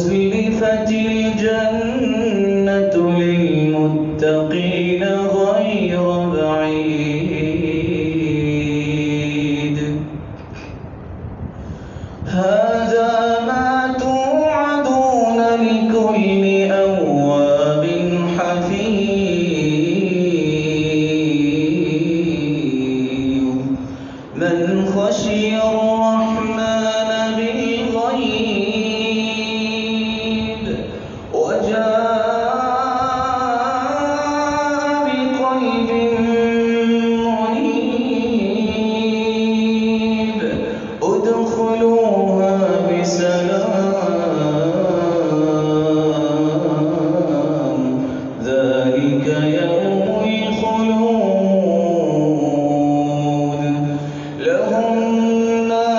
وأزلفت الجنة للمتقين غير بعيد هذا ما توعدون لكل أواب حفيظ من خشي الرحمن بالغيب وجاء بقلب منيب ادخلوها بسلام ذلك يوم الخلود لهم ما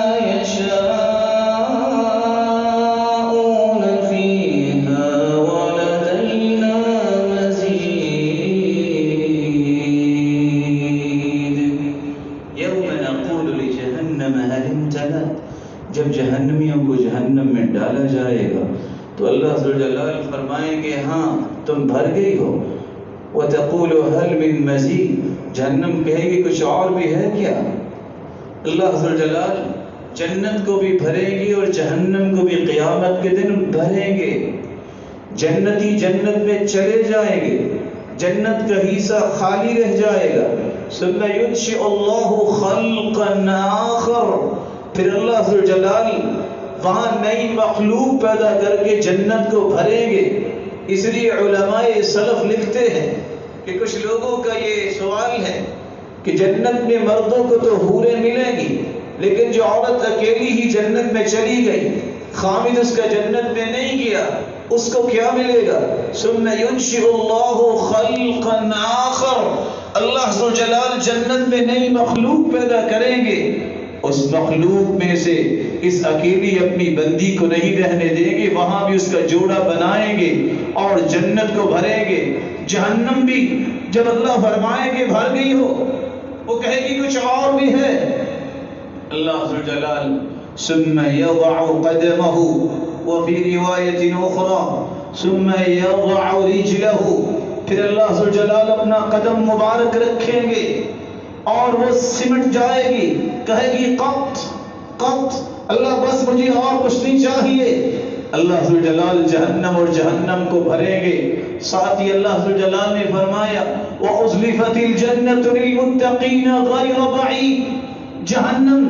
يشاءون فيها ولدينا مزيد يوم نقول لجهنم هل امتلأت جب جہنمیوں کو جہنم میں ڈالا جائے گا تو اللہ ذوالجلال فرمائیں گے ہاں تم بھر گئی ہو وَتَقُولُ هَلْ مِن مَزِيدٍ جہنم کہے گی کچھ اور بھی ہے کیا اللہ ذوالجلال جنت کو بھی بھریں گے اور جہنم کو بھی قیامت کے دن بھریں گے جنتی جنت میں چلے جائیں گے جنت کا حصہ خالی رہ جائے گا ثم ينشئ اللہ خلقا آخر پھر اللہ ذوالجلال وہاں نئی مخلوق پیدا کر کے جنت کو بھریں گے اس لیے علماء سلف لکھتے ہیں کہ کچھ لوگوں کا یہ سوال ہے کہ جنت میں مردوں کو تو حوریں ملیں گی لیکن جو عورت اکیلی ہی جنت میں چلی گئی خامد اس کا جنت میں نہیں گیا اس کو کیا ملے گا ثم ينشئ اللہ خلقا آخر اللہ ذوالجلال جنت میں نئی مخلوق پیدا کریں گے اس مخلوق میں سے اس اکیلی اپنی بندی کو نہیں رہنے دیں گے وہاں بھی اس کا جوڑا بنائیں گے اور جنت کو بھریں گے جہنم بھی جب اللہ فرمائیں گے بھر گئی ہو وہ کہے گی کچھ اور بھی ہے اللہ ذوالجلال ثم يضع قدمه وفي رواية أخرى ثم يضع رجله پھر اللہ ذوالجلال اپنا قدم مبارک رکھیں گے اور وہ سمٹ جائے گی کہے گی قط قط اللہ بس مجھے اور کچھ نہیں چاہیے اللہ ذوالجلال جہنم اور جہنم کو بھریں گے ساتھ ہی اللہ ذوالجلال نے فرمایا وَأُزْلِفَتِ الْجَنَّةُ لِلْمُتَّقِينَ غَيْرَ بَعِيدٍ جہنم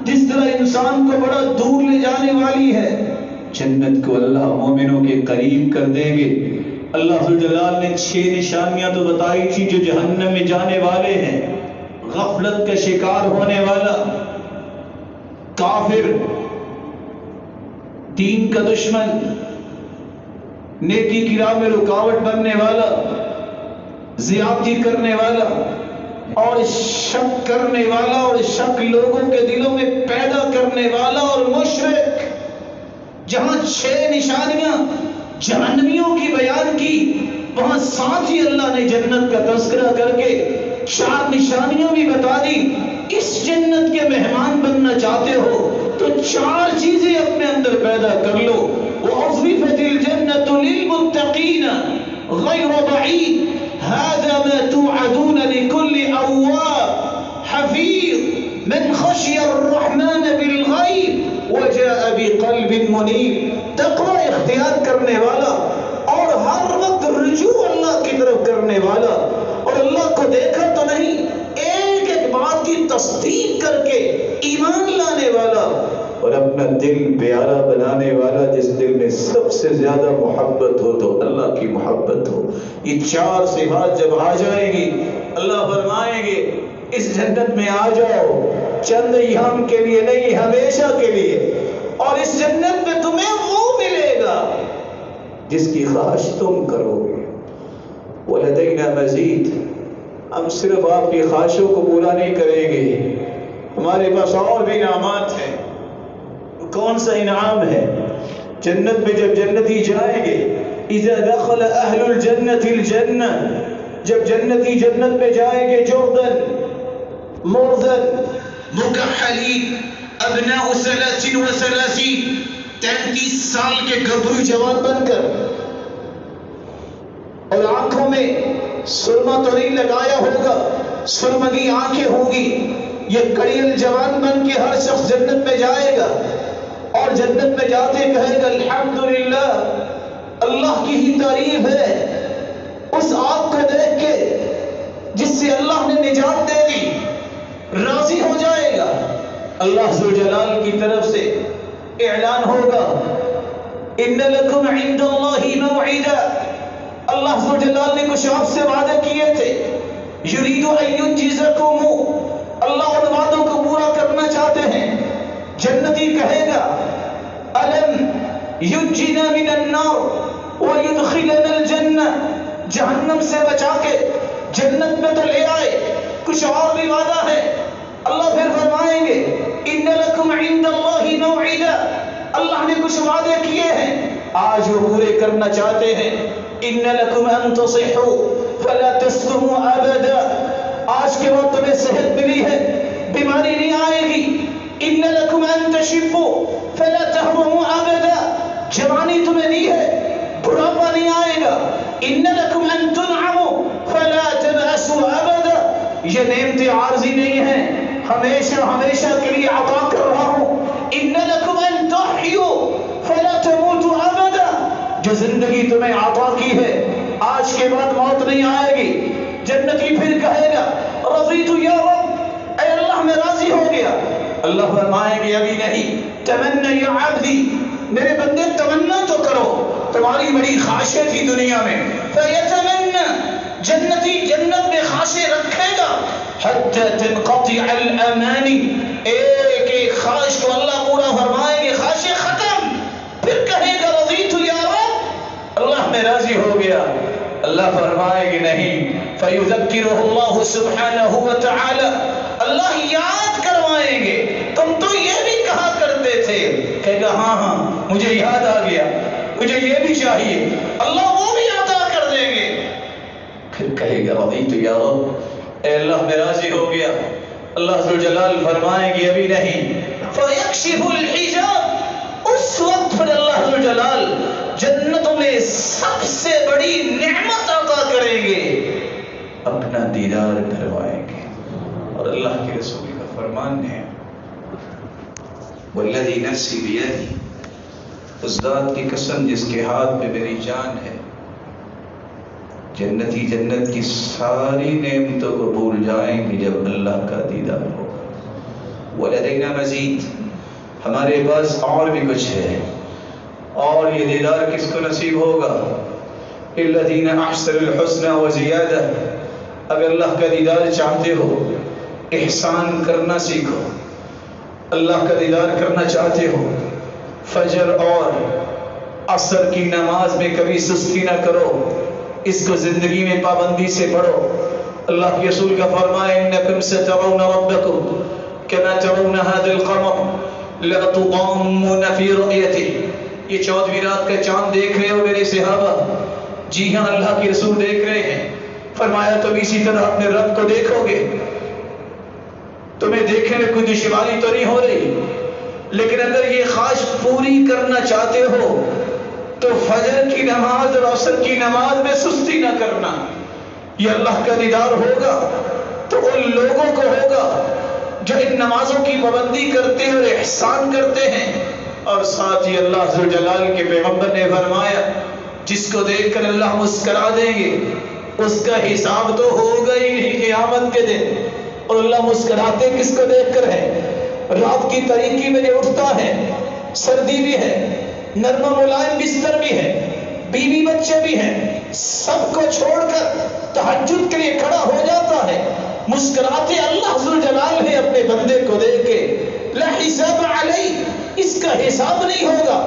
جس طرح انسان کو بڑا دور لے جانے والی ہے جنت کو اللہ مومنوں کے قریب کر دیں گے اللہ ذوالجلال نے 6 نشانیاں تو بتائی تھی جو جہنم میں جانے والے ہیں غفلت کا شکار ہونے والا کافر دین کا دشمن نیکی کی راہ میں رکاوٹ بننے والا زیادتی کرنے والا اور شک کرنے والا اور شک لوگوں کے دلوں میں پیدا کرنے والا اور مشرک جہاں 6 نشانیاں جہنمیوں کی بیان کی وہاں ساتھ ہی اللہ نے جنت کا تذکرہ کر کے 4 نشانیاں بھی بتا دی اس جنت کے مہمان بننا چاہتے ہو تو 4 چیزیں اپنے اندر پیدا کر لو وَأُزْلِفَتِ الْجَنَّةُ لِلْمُتَّقِينَ غَيْرَ بَعِيدٍ هَذَا مَا تُوعَدُونَ لِكُلِّ أَوَّابٍ حَفِيظٍ مَنْ خَشِيَ الرَّحْمَنَ بِالْغَيْبِ وَجَاءَ بِقَلْبٍ مُنِيبٍ تقوی اختیار کرنے والا اور ہر وقت رجوع اللہ کی طرف کرنے والا اور اللہ کو دیکھا تو نہیں ایک ایک بات کی تصدیق کر کے ایمان لانے والا اور اپنا دل پیارا بنانے والا جس دل میں سب سے زیادہ محبت ہو تو اللہ کی محبت ہو یہ 4 صفات جب آ جائیں گی اللہ فرمائیں گے اس جنت میں آ جاؤ چند ایام کے لیے نہیں ہمیشہ کے لیے اور اس جنت میں تمہیں وہ ملے گا جس کی خواہش تم کرو وَلَدَيْنَا مَزِيدٌ ہم صرف آپ کی خواہشوں کو پورا نہیں کریں گے ہمارے پاس اور بھی انعامات ہیں کون سا انعام ہے جنت میں جب جنتی جائیں گے اذا دخل اہل الجنت الجنہ جب جنتی جنت میں جائیں گے جردن مرزن مکحلین ابناء 33 33 سال کے گبرو جوان بن کر، اور آنکھوں میں سرما تو نہیں لگایا ہوگا، سرمگی آنکھیں ہوگی، یہ کڑیل جوان بن کے ہر شخص جنت میں جائے گا، اور جنت میں جاتے کہے گا الحمدللہ، اللہ کی ہی تعریف ہے اس آگ کو دیکھ کے جس سے اللہ نے نجات دے دی، راضی ہو جائے گا۔ اللہ ذوالجلال کی طرف سے اعلان ہوگا ان لکم عند اللہ موعدا، اللہ ذوالجلال نے کچھ آپ سے وعدے کیے تھے، یرید ان ینجزکم، اللہ ان وعدوں کو پورا کرنا چاہتے ہیں۔ جنتی کہے گا الم ینجنا من النار ویدخلنا الجنہ، جہنم سے بچا کے جنت میں تو لے آئے، کچھ اور بھی وعدہ ہے۔ اللہ پھر فرمائیں گے ان لکم عند اللہ موعدا، اللہ نے کچھ وعدے کیے ہیں، آج وہ پورے کرنا چاہتے ہیں۔ ان لکم ان تصحوا فلا تسقموا ابدا، آج کے بعد تمہیں صحت ملی ہے، بیماری نہیں آئے گی۔ ان لکم ان تشبوا فلا تهرموا ابدا، جوانی تمہیں دی ہے، بڑھاپا نہیں آئے گا۔ ان لکم ان تنعموا فلا تبأسوا ابدا، یہ نعمتیں عارضی نہیں ہیں، ہمیشہ ہمیشہ کے لیے عطا کر رہا ہوں۔ ان لکم ان تحیوا فلا تموتوا ابدا، جو زندگی تمہیں عطا کی ہے آج کے بعد موت نہیں آئے گی۔ جنتی پھر کہے گا رضیت یا رب، اے اللہ میں راضی ہو گیا۔ اللہ فرمائیں گے ابھی نہیں، تمنا یا عبدی، میرے بندے تمنا تو کرو، تمہاری بڑی خواہشیں تھی دنیا میں، فیتمنا، جنتی جنت میں خواہشیں رکھے گا، حتی تنقطع الامانی، ایک ایک خواہش کو اللہ پورا فرمائیں گے، خواہشیں ختم، پھر کہے گا رضیت یا رب، اللہ میں راضی ہو گیا۔ اللہ فرمائے گی نہیں، فیذکرہ اللہ سبحانہ وتعالی، اللہ یاد کروائیں گے تم تو یہ بھی کہا کرتے تھے، کہے گا ہاں ہاں مجھے یاد آ گیا، مجھے یہ بھی چاہیے، اللہ وہ بھی عطا کر دیں گے۔ پھر کہے گا رضیت یا رب، اے اللہ میں راضی ہو گیا۔ اللہ ذوالجلال فرمائیں گے ابھی نہیں، فیکشف الحجاب، اس وقت پھر اللہ ذوالجلال جنتوں میں سب سے بڑی نعمت عطا کریں گے، اپنا دیدار کروائیں گے۔ اور اللہ کے رسول کا فرمان ہے والذی نفسی بیدی، اس ذات کی قسم جس کے ہاتھ میں میری جان ہے، جنتی جنت کی ساری نعمتوں کو بھول جائیں گے جب اللہ کا دیدار ہوگا۔ ولدینا مزید، ہمارے پاس اور بھی کچھ ہے، اور یہ دیدار کس کو نصیب ہوگا؟ الذین احسنوا الحسنى وزیادہ، اگر اللہ کا دیدار چاہتے ہو احسان کرنا سیکھو، اللہ کا دیدار کرنا چاہتے ہو فجر اور عصر کی نماز میں کبھی سستی نہ کرو، اس کو زندگی میں پابندی سے پڑھو۔ اللہ کے رسول کا فرمایا انکم سترون ربکم کما ترون هذا القمر لا تضامون فی رؤیته، یہ 14ویں رات کا چاند دیکھ رہے ہو میرے صحابہ؟ جی ہاں اللہ کے رسول دیکھ رہے ہیں۔ فرمایا تم اسی طرح اپنے رب کو دیکھو گے، تمہیں دیکھنے میں کوئی دشواری تو نہیں ہو رہی، لیکن اگر یہ خواہش پوری کرنا چاہتے ہو تو فجر کی نماز اور عصر کی نماز میں سستی نہ کرنا۔ یہ اللہ کا دیدار ہوگا تو ان لوگوں کو ہوگا جو ان نمازوں کی پابندی کرتے ہیں اور احسان کرتے ہیں۔ اور ساتھ ہی اللہ ذوالجلال کے پیغمبر نے فرمایا جس کو دیکھ کر اللہ مسکرا دیں گے اس کا حساب تو ہوگا ہی نہیں قیامت کے دن۔ اور اللہ مسکراتے کس کو دیکھ کر ہے؟ رات کی تاریکی میں جو اٹھتا ہے، سردی بھی ہے، نرم و ملائم بستر بھی ہے، بیوی بچے بھی ہیں، سب کو چھوڑ کر تہجد کے لیے کھڑا ہو جاتا ہے، مسکراتے اللہ ذوالجلال ہے اپنے بندے کو دیکھ کے، لا حساب علیہ، اس کا حساب نہیں ہوگا،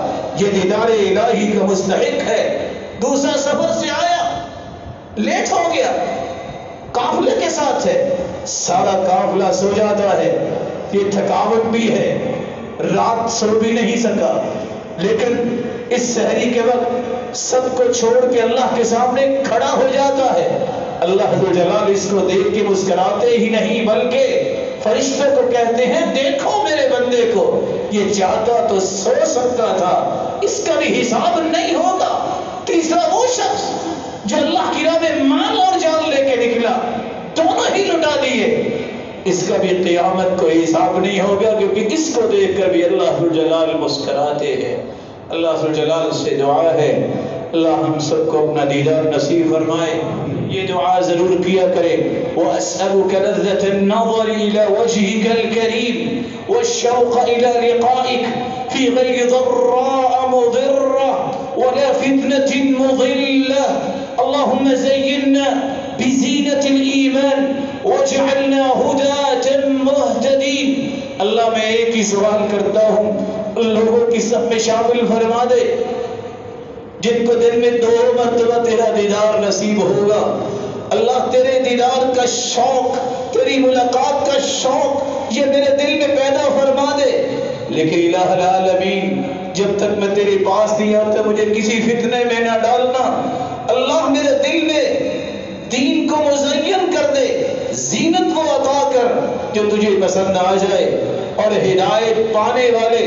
یہ دیدار الہی کا مستحق ہے۔ دوسرا سفر سے آیا، لیٹ ہو گیا، قافلے کے ساتھ ہے، سارا قافلہ سو جاتا ہے، یہ تھکاوٹ بھی ہے، رات سو بھی نہیں سکا، لیکن اس سحری کے وقت سب کو چھوڑ کے اللہ کے سامنے کھڑا ہو جاتا ہے۔ اللہ ذوالجلال اس کو دیکھ کے مسکراتے ہی نہیں بلکہ فرشتوں کو کہتے ہیں دیکھو میرے بندے کو، یہ چاہتا تو سو سکتا تھا، اس کا بھی حساب نہیں ہوگا۔ تیسرا وہ شخص جو اللہ کی راہ میں مال اور جان لے کے نکلا، دونوں ہی لٹا دیے، اس کا بھی قیامت کو حساب نہیں ہوگا، کیونکہ اس کو دیکھ کر بھی اللہ ذوالجلال مسکراتے ہیں۔ اللہ ذوالجلال سے دعا ہے اللہ ہم سب کو اپنا دیدار نصیب فرمائے۔ یہ دعا ضرور کیا کرے، وَأَسْأَلُكَ لَذَّةَ النَّظَرِ إِلَى وَجْهِكَ الْكَرِيمِ وَالشَّوْقَ إِلَى لِقَائِكَ فِي غَيْرِ ضَرَّاءَ مُضِرَّةٍ وَلَا فِتْنَةٍ مُضِلَّةٍ اللهم زينا بزينة الإيمان واجعلنا هداة مهتدين۔ اللہ میں ایک ہی سوال کرتا ہوں، لوگوں کی سب میں شامل فرما دے جن کو دن میں 2 مرتبہ تیرا دیدار نصیب ہوگا۔ اللہ تیرے دیدار کا شوق، تیری ملاقات کا شوق یہ میرے دل میں پیدا فرما دے، لیکن الہ العالمین جب تک میں تیرے پاس نہیں آتا مجھے کسی فتنے میں نہ ڈالنا۔ اللہ میرے دل میں دین کو مزین کر دے، زینت وہ عطا کر جو تجھے پسند آ جائے، اور ہدایت پانے والے،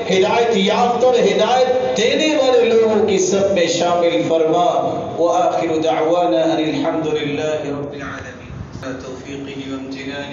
ہدایت یافتہ اور ہدایت دینے والے لوگوں کی سب میں شامل فرما۔ وآخر دعوانا ان الحمد للہ رب العالمین۔ توفیقہ و امتنانہ